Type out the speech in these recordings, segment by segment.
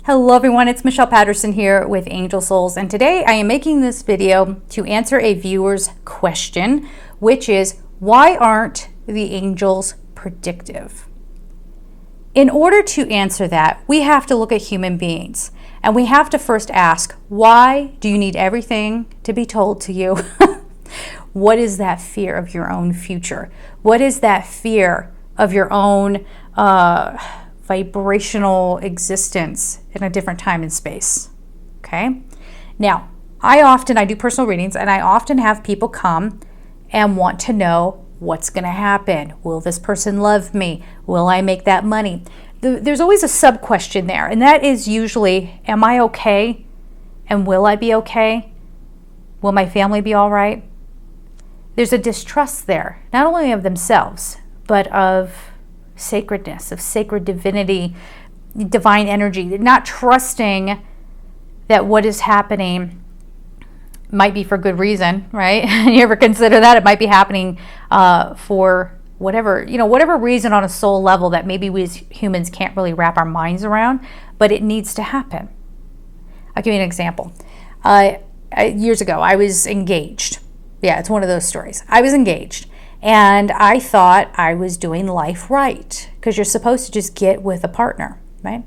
Hello everyone, it's Michelle Patterson here with Angel Souls, and today I am making this video to answer a viewer's question, which is, why aren't the angels predictive? In order to answer that, we have to look at human beings, and we have to first ask, why do you need everything to be told to you? What is that fear of your own future? What is that fear of your own vibrational existence in a different time and space? Okay. Now, I do personal readings, and I often have people come and want to know what's going to happen. Will this person love me? Will I make that money? There's always a sub question there, and that is usually, am I okay? And will I be okay? Will my family be all right? There's a distrust there, not only of themselves, but of sacredness, of sacred divinity, divine energy. They're not trusting that what is happening might be for good reason, right? You ever consider that? It might be happening for whatever reason on a soul level that maybe we as humans can't really wrap our minds around, but it needs to happen. I'll give you an example. Years ago, I was engaged. Yeah, it's one of those stories. I was engaged. And I thought I was doing life right, because you're supposed to just get with a partner, right?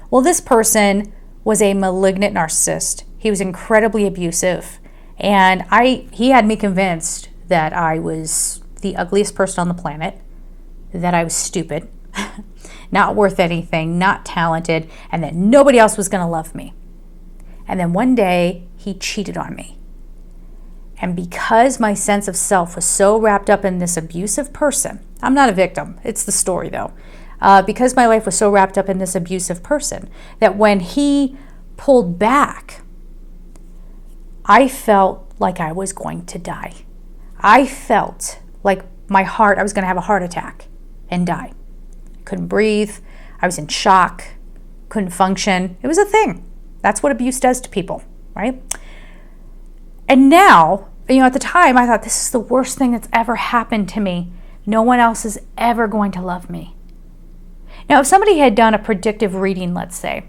Well, this person was a malignant narcissist. He was incredibly abusive. And he had me convinced that I was the ugliest person on the planet, that I was stupid, not worth anything, not talented, and that nobody else was going to love me. And then one day, he cheated on me. And because my sense of self was so wrapped up in this abusive person, I'm not a victim, it's the story though, because my life was so wrapped up in this abusive person, that when he pulled back, I felt like I was going to die. I felt like I was going to have a heart attack and die. I couldn't breathe, I was in shock, couldn't function. It was a thing. That's what abuse does to people, right? And now, at the time, I thought, this is the worst thing that's ever happened to me. No one else is ever going to love me. Now, if somebody had done a predictive reading, let's say,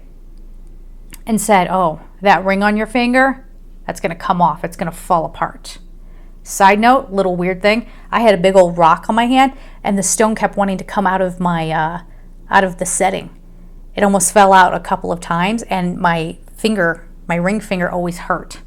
and said, oh, that ring on your finger, that's going to come off. It's going to fall apart. Side note, little weird thing, I had a big old rock on my hand, and the stone kept wanting to come out of the setting. It almost fell out a couple of times, and my ring finger always hurt.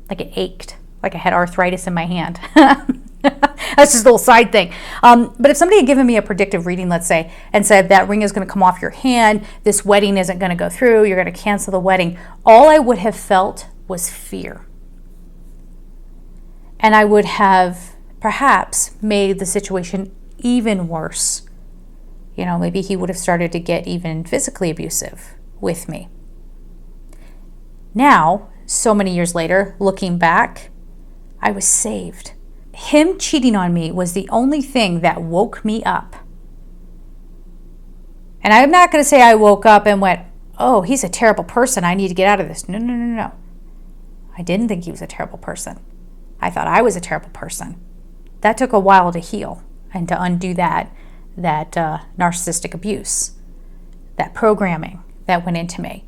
Like it ached, like I had arthritis in my hand. That's just a little side thing. But if somebody had given me a predictive reading, let's say, and said that ring is going to come off your hand, this wedding isn't going to go through, you're going to cancel the wedding, all I would have felt was fear. And I would have perhaps made the situation even worse. Maybe he would have started to get even physically abusive with me. Now, so many years later, looking back, I was saved. Him cheating on me was the only thing that woke me up. And I'm not going to say I woke up and went, oh, he's a terrible person, I need to get out of this. No. I didn't think he was a terrible person. I thought I was a terrible person. That took a while to heal and to undo that narcissistic abuse, that programming that went into me.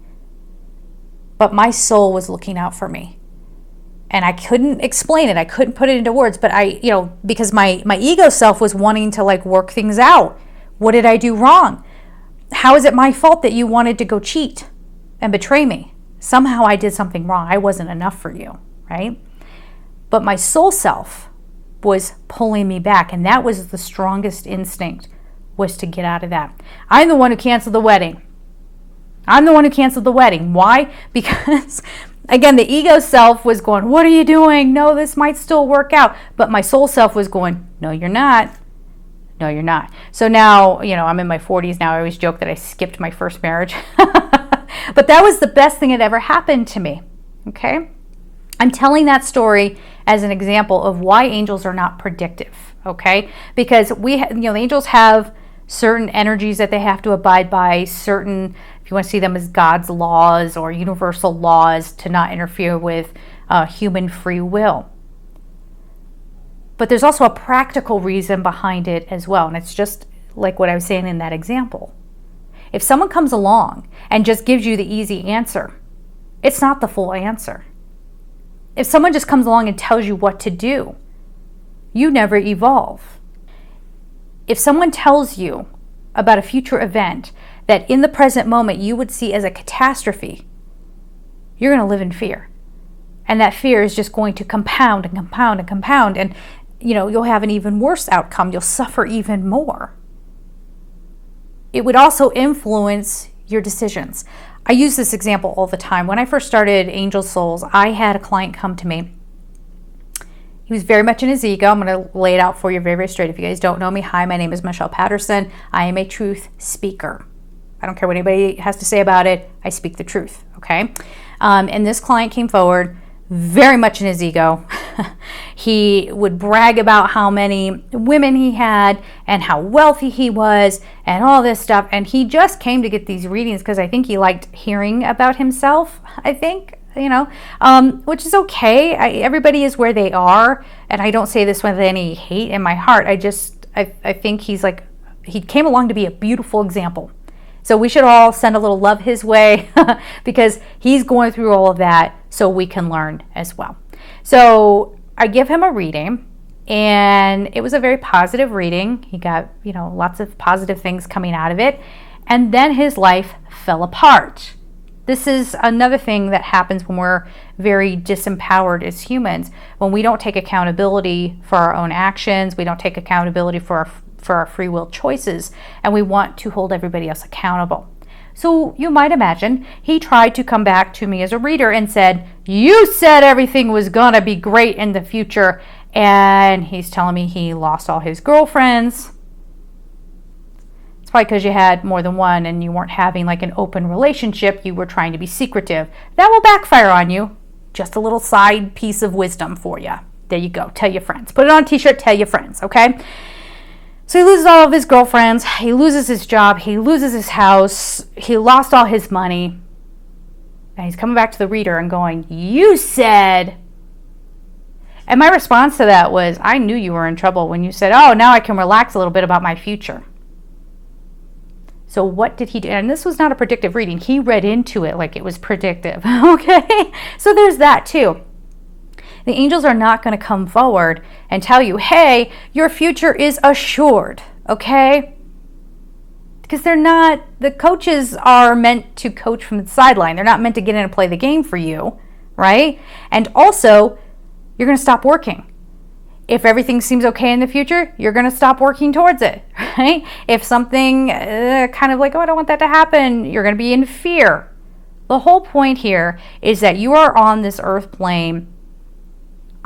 But my soul was looking out for me. And I couldn't explain it. I couldn't put it into words. But because my ego self was wanting to work things out. What did I do wrong? How is it my fault that you wanted to go cheat and betray me? Somehow I did something wrong. I wasn't enough for you, right? But my soul self was pulling me back. And that was the strongest instinct, was to get out of that. I'm the one who canceled the wedding. Why? Because, again, the ego self was going, what are you doing? No, this might still work out. But my soul self was going, no, you're not. No, you're not. So now, I'm in my 40s now. I always joke that I skipped my first marriage. But that was the best thing that ever happened to me. Okay? I'm telling that story as an example of why angels are not predictive. Okay? Because the angels have certain energies that they have to abide by, certain, if you want to see them as God's laws or universal laws, to not interfere with human free will. But there's also a practical reason behind it as well, and it's just like what I was saying in that example. If someone comes along and just gives you the easy answer, it's not the full answer. If someone just comes along and tells you what to do, you never evolve. If someone tells you about a future event that in the present moment you would see as a catastrophe, you're going to live in fear. And that fear is just going to compound and compound and compound. And, you'll have an even worse outcome. You'll suffer even more. It would also influence your decisions. I use this example all the time. When I first started Angel Souls, I had a client come to me. He was very much in his ego. I'm going to lay it out for you very, very straight. If you guys don't know me, hi, my name is Michelle Patterson. I am a truth speaker. I don't care what anybody has to say about it. I speak the truth, okay? And this client came forward very much in his ego. He would brag about how many women he had and how wealthy he was and all this stuff. And he just came to get these readings because I think he liked hearing about himself, I think, which is okay. Everybody is where they are. And I don't say this with any hate in my heart. I think he came along to be a beautiful example. So we should all send a little love his way because he's going through all of that so we can learn as well. So I give him a reading, and it was a very positive reading. He got, lots of positive things coming out of it. And then his life fell apart. This is another thing that happens when we're very disempowered as humans. When we don't take accountability for our own actions, we don't take accountability for our free will choices, and we want to hold everybody else accountable. So you might imagine he tried to come back to me as a reader and said, you said everything was gonna be great in the future, and he's telling me he lost all his girlfriends. It's probably because you had more than one and you weren't having like an open relationship. You were trying to be secretive. That will backfire on you. Just a little side piece of wisdom for you. There you go. Tell your friends. Put it on a t-shirt, tell your friends, okay? So he loses all of his girlfriends, he loses his job, he loses his house, he lost all his money. And he's coming back to the reader and going, you said. And my response to that was, I knew you were in trouble when you said, oh, now I can relax a little bit about my future. So what did he do? And this was not a predictive reading. He read into it like it was predictive, okay? So there's that too. The angels are not going to come forward and tell you, hey, your future is assured, okay? Because they're not, the coaches are meant to coach from the sideline. They're not meant to get in and play the game for you, right? And also, you're going to stop working. If everything seems okay in the future, you're going to stop working towards it, right? If something kind of like, oh, I don't want that to happen, you're going to be in fear. The whole point here is that you are on this earth plane.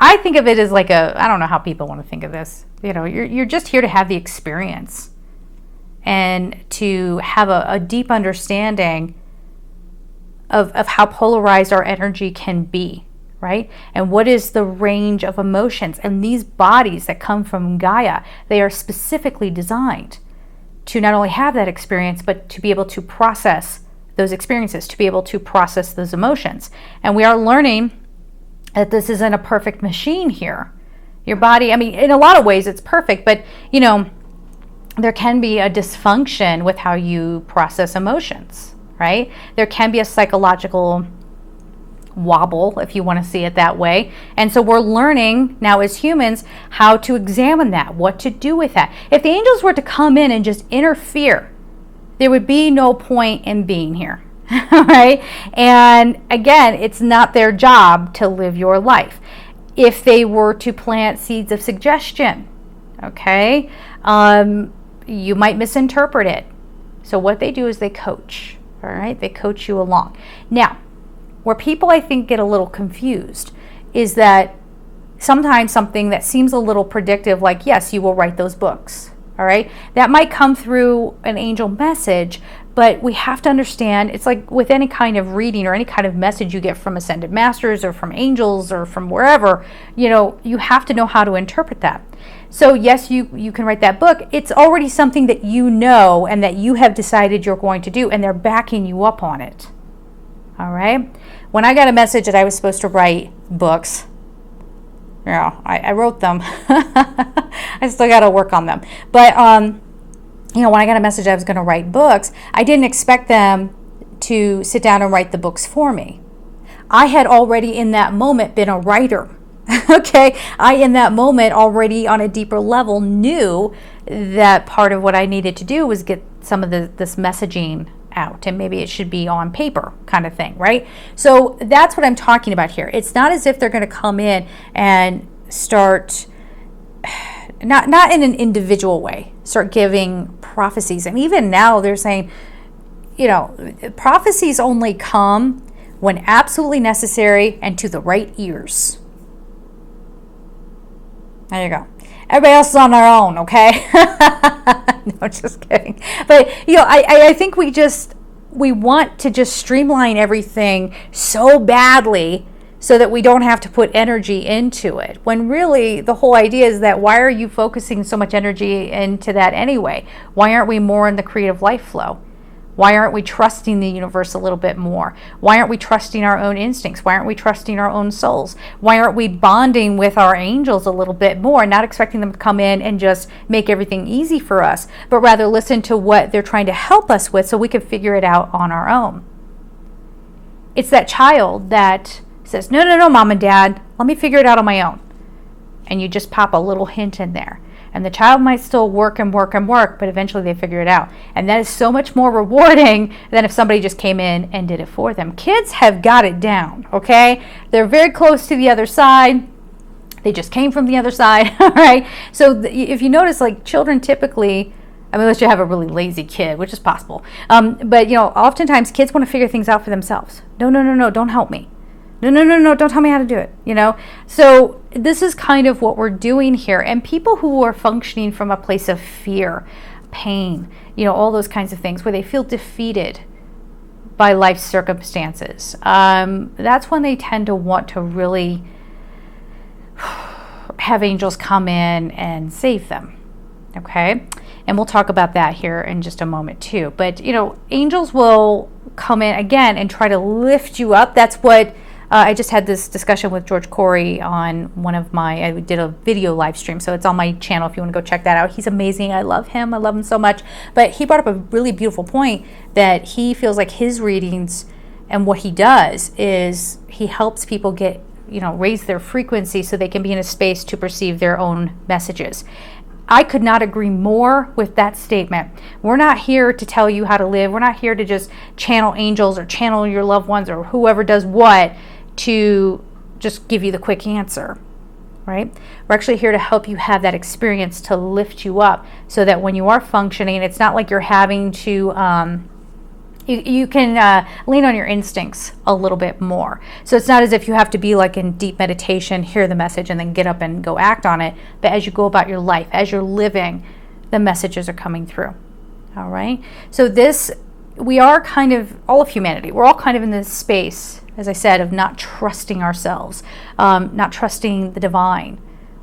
I think of it as like I don't know how people want to think of this. You're just here to have the experience and to have a deep understanding of how polarized our energy can be, right? And what is the range of emotions. And these bodies that come from Gaia, they are specifically designed to not only have that experience, but to be able to process those experiences, to be able to process those emotions. And we are learning that this isn't a perfect machine here. Your body, in a lot of ways it's perfect, but there can be a dysfunction with how you process emotions, right? There can be a psychological wobble, if you want to see it that way. And so we're learning now as humans how to examine that, what to do with that. If the angels were to come in and just interfere, there would be no point in being here. Right? And again, it's not their job to live your life. If they were to plant seeds of suggestion, okay, you might misinterpret it. So what they do is they coach, all right? They coach you along. Now, where people I think get a little confused is that sometimes something that seems a little predictive, like, yes, you will write those books, all right? That might come through an angel message, but we have to understand, it's like with any kind of reading or any kind of message you get from ascended masters or from angels or from wherever, you have to know how to interpret that. So yes, you can write that book. It's already something that you know and that you have decided you're going to do, and they're backing you up on it. All right? When I got a message that I was supposed to write books, I wrote them. I still got to work on them. But when I got a message I was going to write books, I didn't expect them to sit down and write the books for me. I had already in that moment been a writer. Okay, I in that moment already on a deeper level knew that part of what I needed to do was get some of this messaging out, and maybe it should be on paper kind of thing, right? So that's what I'm talking about here. It's not as if they're going to come in and start, not in an individual way, start giving prophecies. And even now they're saying, prophecies only come when absolutely necessary and to the right ears. There you go. Everybody else is on their own, okay? No, just kidding. But, I think we want to just streamline everything so badly so that we don't have to put energy into it. When really the whole idea is that why are you focusing so much energy into that anyway? Why aren't we more in the creative life flow? Why aren't we trusting the universe a little bit more? Why aren't we trusting our own instincts? Why aren't we trusting our own souls? Why aren't we bonding with our angels a little bit more, not expecting them to come in and just make everything easy for us, but rather listen to what they're trying to help us with so we can figure it out on our own? It's that child that says, no, mom and dad, let me figure it out on my own. And you just pop a little hint in there. And the child might still work, but eventually they figure it out. And that is so much more rewarding than if somebody just came in and did it for them. Kids have got it down, okay? They're very close to the other side. They just came from the other side, all right? So if you notice, like children typically, unless you have a really lazy kid, which is possible. But, oftentimes kids want to figure things out for themselves. No, don't help me. No, don't tell me how to do it, So this is kind of what we're doing here. And people who are functioning from a place of fear, pain, all those kinds of things, where they feel defeated by life's circumstances, that's when they tend to want to really have angels come in and save them, okay? And we'll talk about that here in just a moment too. But, angels will come in again and try to lift you up. That's what I just had this discussion with George Corey on I did a video live stream, so it's on my channel if you want to go check that out. He's amazing. I love him so much. But he brought up a really beautiful point that he feels like his readings and what he does is he helps people get, raise their frequency so they can be in a space to perceive their own messages. I could not agree more with that statement. We're not here to tell you how to live. We're not here to just channel angels or channel your loved ones or whoever does what to just give you the quick answer, right? We're actually here to help you have that experience to lift you up so that when you are functioning, it's not like you're having to, you can lean on your instincts a little bit more. So it's not as if you have to be like in deep meditation, hear the message, and then get up and go act on it. But as you go about your life, as you're living, the messages are coming through. All right? So we are kind of, all of humanity, we're all kind of in this space, as I said, of not trusting ourselves, not trusting the divine,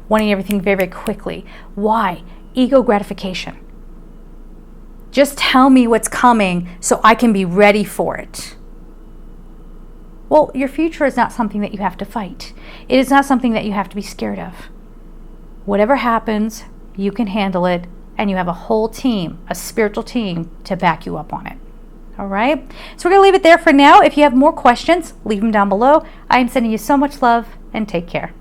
wanting everything very, very quickly. Why? Ego gratification. Just tell me what's coming so I can be ready for it. Well, your future is not something that you have to fight. It is not something that you have to be scared of. Whatever happens, you can handle it, and you have a whole team, a spiritual team, to back you up on it. All right? So we're going to leave it there for now. If you have more questions, leave them down below. I am sending you so much love, and take care.